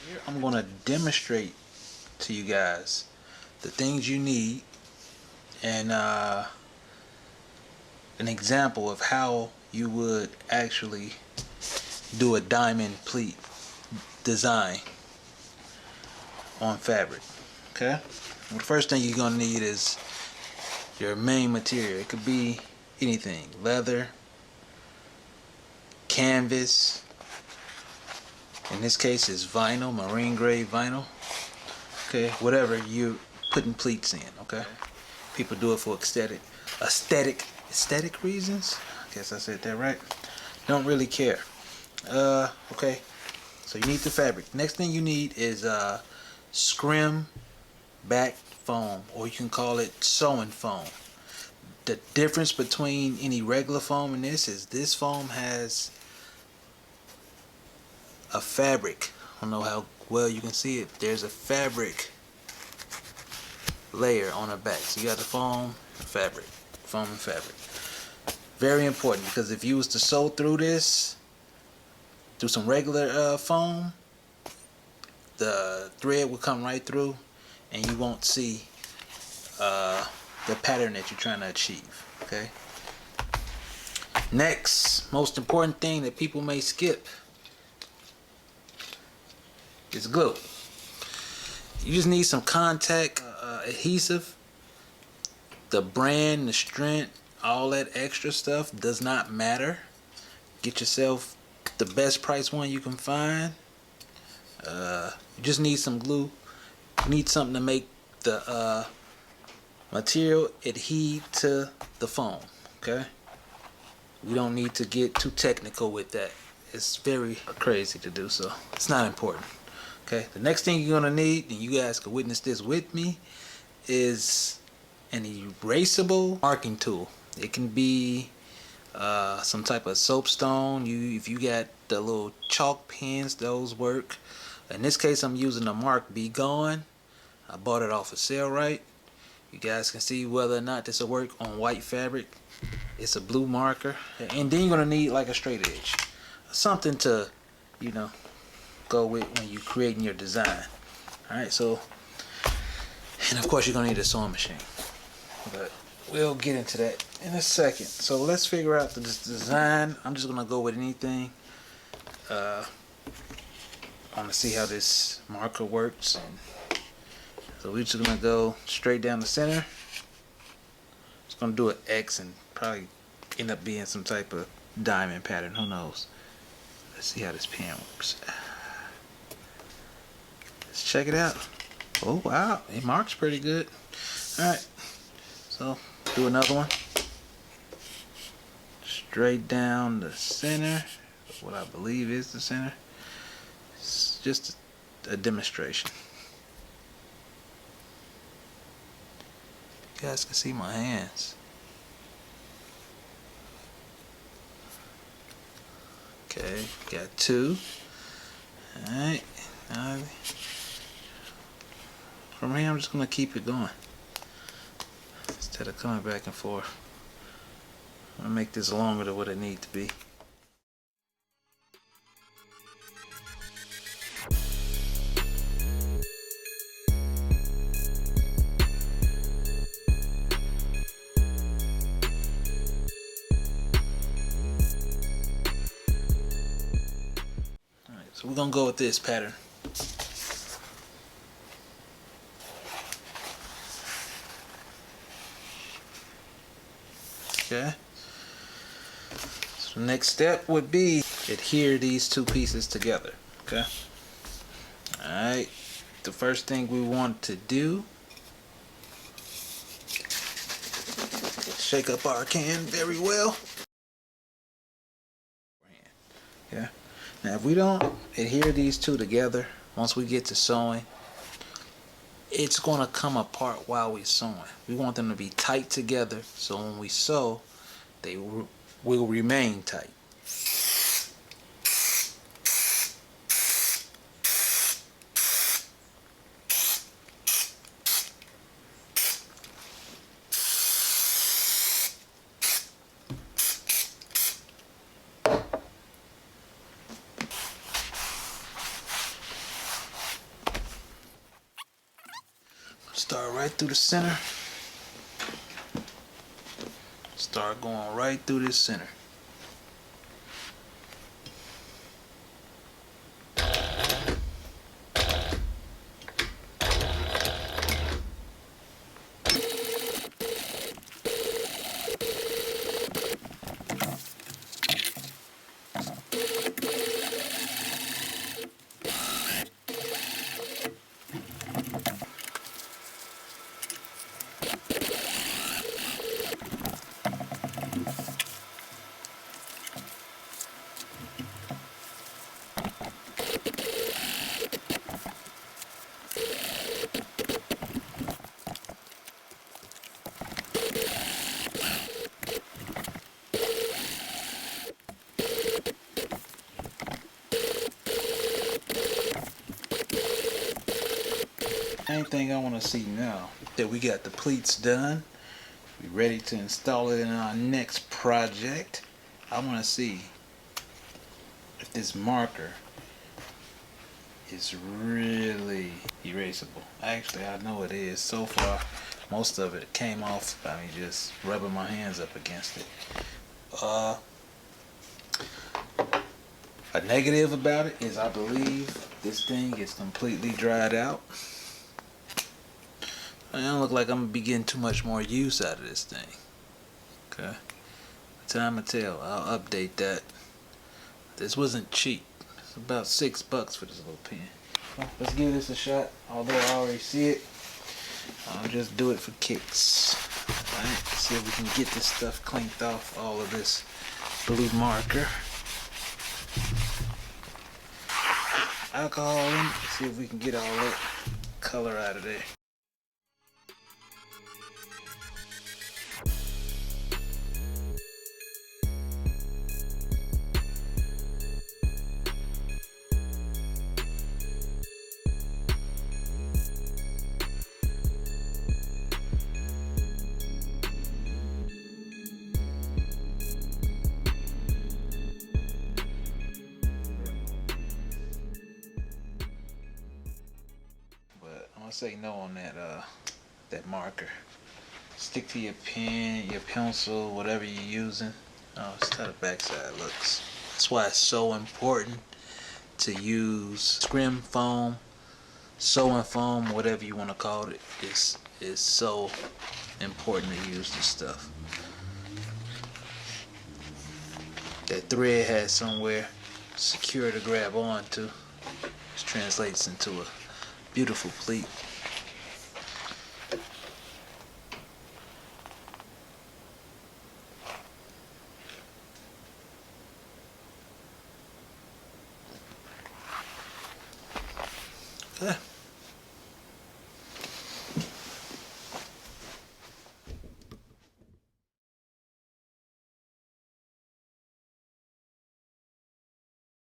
Here I'm going to demonstrate to you guys the things you need and an example of how you would actually do a diamond pleat design on fabric. Okay, well, the first thing you're going to need is your main material. It could be anything: leather, canvas. In this case, it's vinyl, marine grade vinyl. Okay, whatever you're putting pleats in. Okay, people do it for aesthetic reasons. I guess I said that right. Don't really care. Okay, so you need the fabric. Next thing you need is scrim back foam, or you can call it sewing foam. The difference between any regular foam and this is this foam has a fabric. I don't know how well you can see it. There's a fabric layer on the back. So you got the foam and fabric. Foam and fabric. Very important, because if you was to sew through this, through some regular foam, the thread will come right through and you won't see the pattern that you're trying to achieve. Okay. Next, most important thing that people may skip is glue. You just need some contact adhesive. The brand, the strength, all that extra stuff does not matter. Get yourself the best price one you can find. You just need some glue. You need something to make the material adhere to the foam. Okay, we don't need to get too technical with that. It's very crazy to do, so it's not important. Okay, the next thing you're gonna need, and you guys can witness this with me, is an erasable marking tool. It can be some type of soapstone. If you got the little chalk pens, those work. In this case, I'm using the Mark Be Gone. I bought it off of sale, right? You guys can see whether or not this will work on white fabric. It's a blue marker. And then you're gonna need like a straight edge, something to, you know, go with when you're creating your design. Alright, so, and of course you're gonna need a sewing machine, but we'll get into that in a second. So let's figure out the design. I'm just gonna go with anything. I want to see how this marker works, and so we're just gonna go straight down the center. Just gonna do an X and probably end up being some type of diamond pattern, who knows. Let's see how this pen works. Let's check it out. Oh wow, it marks pretty good. Alright, so do another one. Straight down the center, what I believe is the center. It's just a demonstration. You guys can see my hands. Okay, got two. Alright, from here I'm just going to keep it going instead of coming back and forth. I'm going to make this longer than what it needs to be. Alright, so we're going to go with this pattern. Okay. So the next step would be adhere these two pieces together. Okay. Alright. The first thing we want to do, shake up our can very well. Yeah. Now if we don't adhere these two together, once we get to sewing, it's going to come apart while we're sewing. We want them to be tight together, so when we sew, they will remain tight. Start right through the center. Start going right through this center. Main thing I want to see now that we got the pleats done, we ready to install it in our next project. I want to see if this marker is really erasable. Actually, I know it is. So far, most of it came off by me just rubbing my hands up against it. A negative about it is I believe this thing is completely dried out. I don't look like I'm gonna be getting too much more use out of this thing. Okay. Time will tell. I'll update that. This wasn't cheap. It's about $6 for this little pen. Well, let's give this a shot. Although I already see it, I'll just do it for kicks. Alright, see if we can get this stuff cleaned off all of this blue marker. Alcohol in it. See if we can get all that color out of there. I'm gonna say no on that marker. Stick to your pen, your pencil, whatever you're using. Oh, it's how the backside looks. That's why it's so important to use scrim foam, sewing foam, whatever you want to call it. It's so important to use this stuff. That thread has somewhere secure to grab onto. This translates into a beautiful pleat. Okay.